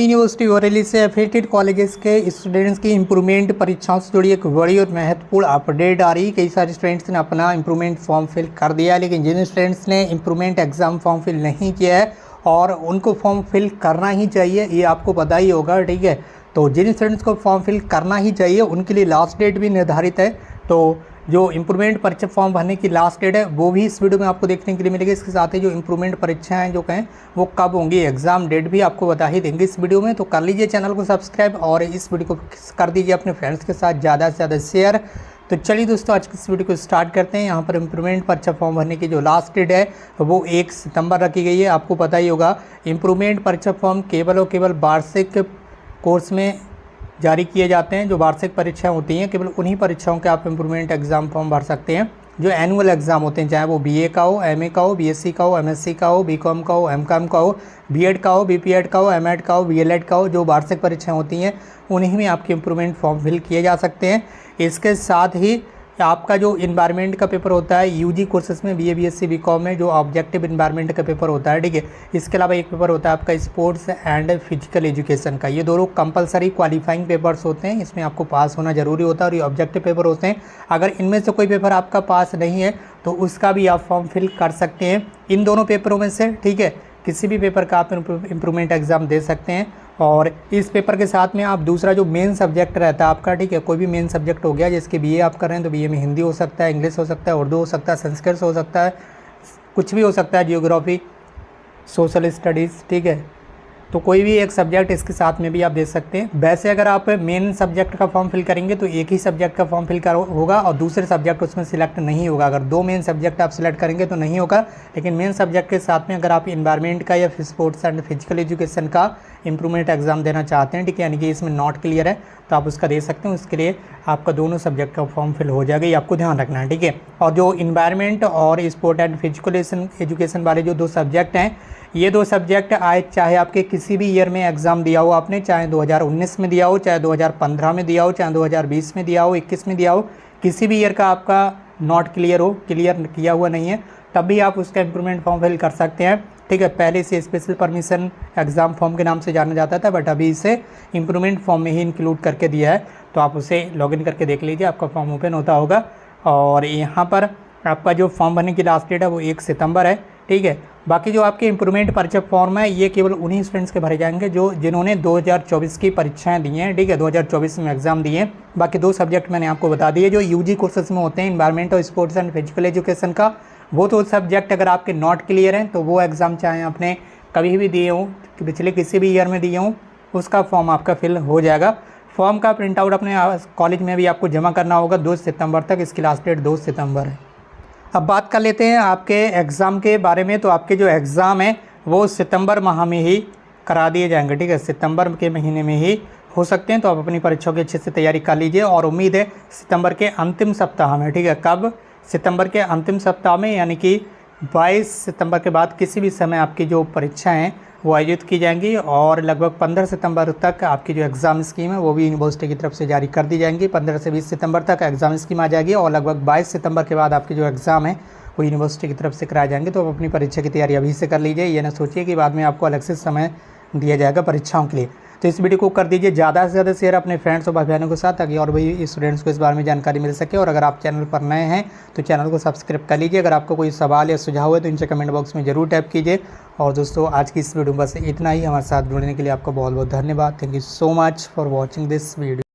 University Bareilly से affiliated colleges के students की इम्प्रूवमेंट परीक्षाओं से जुड़ी एक बड़ी और महत्वपूर्ण अपडेट आ रही है। कई सारे स्टूडेंट्स ने अपना इम्प्रूवमेंट फॉर्म फिल कर दिया है, लेकिन जिन स्टूडेंट्स ने इम्प्रूवमेंट एग्ज़ाम फॉर्म फिल नहीं किया है और उनको फॉर्म फिल करना ही चाहिए, ये आपको पता ही होगा। ठीक है, तो जिन स्टूडेंट्स को फॉर्म फिल करना ही चाहिए उनके लिए लास्ट डेट भी निर्धारित है। तो जो इम्प्रूवमेंट परीक्षा फॉर्म भरने की लास्ट डेट है वो भी इस वीडियो में आपको देखने के लिए मिलेगी। इसके साथ ही जो इम्प्रूवमेंट परीक्षाएं जो कहें वो कब होंगी, एग्जाम डेट भी आपको बता ही देंगे इस वीडियो में। तो कर लीजिए चैनल को सब्सक्राइब और इस वीडियो को कर दीजिए अपने फ्रेंड्स के साथ ज़्यादा से ज़्यादा शेयर। तो चलिए दोस्तों, आज की इस वीडियो को स्टार्ट करते हैं। यहाँ पर इम्प्रूवमेंट परीक्षा फॉर्म भरने की जो लास्ट डेट है वो 1 सितंबर रखी गई है। आपको पता ही होगा इम्प्रूवमेंट परीक्षा फॉर्म केवल और केवल वार्षिक कोर्स में जारी किए जाते हैं। जो वार्षिक परीक्षाएं होती हैं केवल उन्हीं परीक्षाओं के आप इम्प्रूवमेंट एग्ज़ाम फॉर्म भर सकते हैं। जो एनुअल एग्ज़ाम होते हैं, चाहे वो बीए का हो, एमए का हो, बीएससी का हो, एमएससी का हो, बीकॉम का हो, एमकॉम का हो, बीएड का हो, बीपीएड का हो, एमएड का हो, बीएलएड का हो, जो वार्षिक परीक्षाएं होती हैं उन्हीं में आपके इम्प्रूवमेंट फॉर्म फिल किए जा सकते हैं। इसके साथ ही आपका जो इन्वायरमेंट का पेपर होता है यूजी कोर्सेज में, बीए, बीएससी, बीकॉम में जो ऑब्जेक्टिव इन्वायरमेंट का पेपर होता है, ठीक है। इसके अलावा एक पेपर होता है आपका स्पोर्ट्स एंड फिजिकल एजुकेशन का। ये दोनों कंपलसरी क्वालिफाइंग पेपर्स होते हैं, इसमें आपको पास होना जरूरी होता है और ये ऑब्जेक्टिव पेपर होते हैं। अगर इनमें से कोई पेपर आपका पास नहीं है तो उसका भी आप फॉर्म फिल कर सकते हैं इन दोनों पेपरों में से, ठीक है। किसी भी पेपर का आप इम्प्रूवमेंट एग्ज़ाम दे सकते हैं। और इस पेपर के साथ में आप दूसरा जो मेन सब्जेक्ट रहता है आपका, ठीक है, कोई भी मेन सब्जेक्ट हो गया, जैसे बीए आप कर रहे हैं तो बीए में हिंदी हो सकता है, इंग्लिश हो सकता है, उर्दू हो सकता है, संस्कृत हो सकता है, कुछ भी हो सकता है, जियोग्राफी, सोशल स्टडीज़, ठीक है। तो कोई भी एक सब्जेक्ट इसके साथ में भी आप दे सकते हैं। वैसे अगर आप मेन सब्जेक्ट का फॉर्म फिल करेंगे तो एक ही सब्जेक्ट का फॉर्म फिल होगा और दूसरे सब्जेक्ट उसमें सिलेक्ट नहीं होगा। अगर 2 मेन सब्जेक्ट आप सिलेक्ट करेंगे तो नहीं होगा, लेकिन मेन सब्जेक्ट के साथ में अगर आप इन्वायरमेंट का या स्पोर्ट्स एंड फिजिकल एजुकेशन का इम्प्रूवमेंट एग्जाम देना चाहते हैं, ठीक है, यानी कि इसमें नॉट क्लियर है तो आप उसका दे सकते हैं। उसके लिए आपका दोनों सब्जेक्ट का फॉर्म फिल हो जाएगा, ये आपको ध्यान रखना है, ठीक है। और जो इन्वायरमेंट और स्पोर्ट एंड फिजिकल एजुकेशन वाले जो 2 सब्जेक्ट हैं, ये 2 सब्जेक्ट आए चाहे आपके किसी भी ईयर में एग्ज़ाम दिया हो आपने, चाहे 2019 में दिया हो, चाहे 2015 में दिया हो, चाहे 2020 में दिया हो, 21 में दिया हो, किसी भी ईयर का आपका नॉट क्लियर हो, क्लियर किया हुआ नहीं है, तब भी आप उसका इम्प्रूवमेंट फॉर्म फिल कर सकते हैं, ठीक है। पहले इसे स्पेशल परमिशन एग्ज़ाम फॉर्म के नाम से जाना जाता था, बट अभी इसे इम्प्रूवमेंट फॉर्म में ही इंक्लूड करके दिया है। तो आप उसे लॉगिन करके देख लीजिए, आपका फॉर्म ओपन होता होगा। और यहाँ पर आपका जो फॉर्म भरने की लास्ट डेट है वो 1 सितंबर है, ठीक है। बाकी जो आपके इम्प्रूवमेंट परीक्षा फॉर्म है ये केवल उन्हीं स्टूडेंट्स के भरे जाएंगे जिन्होंने 2024 की परीक्षाएं दी हैं, ठीक है, 2024 में एग्जाम दिए हैं। बाकी 2 सब्जेक्ट मैंने आपको बता दिए जो यूजी कोर्सेज में होते हैं, इन्वायरमेंट और स्पोर्ट्स एंड फिजिकल एजुकेशन का। वो 2 सब्जेक्ट अगर आपके नॉट क्लियर हैं तो वो एग्ज़ाम चाहे आपने कभी भी दिए हों, पिछले किसी भी ईयर में दिए हों, उसका फॉर्म आपका फिल हो जाएगा। फॉर्म का प्रिंट आउट अपने कॉलेज में भी आपको जमा करना होगा 2 सितंबर तक। इसकी लास्ट डेट 2 सितंबर है। अब बात कर लेते हैं आपके एग्ज़ाम के बारे में। तो आपके जो एग्ज़ाम है वो सितंबर माह में ही करा दिए जाएंगे, ठीक है, सितंबर के महीने में ही हो सकते हैं। तो आप अपनी परीक्षाओं की अच्छे से तैयारी कर लीजिए और उम्मीद है सितंबर के अंतिम सप्ताह में, ठीक है, कब, सितंबर के अंतिम सप्ताह में, यानी कि 22 सितंबर के बाद किसी भी समय आपकी जो परीक्षाएँ हैं वो आयोजित की जाएंगी और लगभग 15 सितंबर तक आपकी जो एग्ज़ाम स्कीम है वो भी यूनिवर्सिटी की तरफ से जारी कर दी जाएंगी। 15 से 20 सितंबर तक एग्ज़ाम स्कीम आ जाएगी और लगभग 22 सितंबर के बाद आपके जो एग्ज़ाम है वो यूनिवर्सिटी की तरफ से कराए जाएंगे। तो आप अपनी परीक्षा की तैयारी अभी से कर लीजिए, ये ना सोचिए कि बाद में आपको अलग से समय दिया जाएगा परीक्षाओं के लिए। तो इस वीडियो को कर दीजिए ज़्यादा से ज़्यादा शेयर अपने फ्रेंड्स और भाई बहनों के साथ, ताकि और भी स्टूडेंट्स को इस बारे में जानकारी मिल सके। और अगर आप चैनल पर नए हैं तो चैनल को सब्सक्राइब कर लीजिए। अगर आपको कोई सवाल या सुझाव है तो इनसे कमेंट बॉक्स में ज़रूर टाइप कीजिए। और दोस्तों, आज की इस वीडियो में बस इतना ही। हमारे साथ जुड़ने के लिए आपका बहुत बहुत धन्यवाद। Thank you so much for watching this video.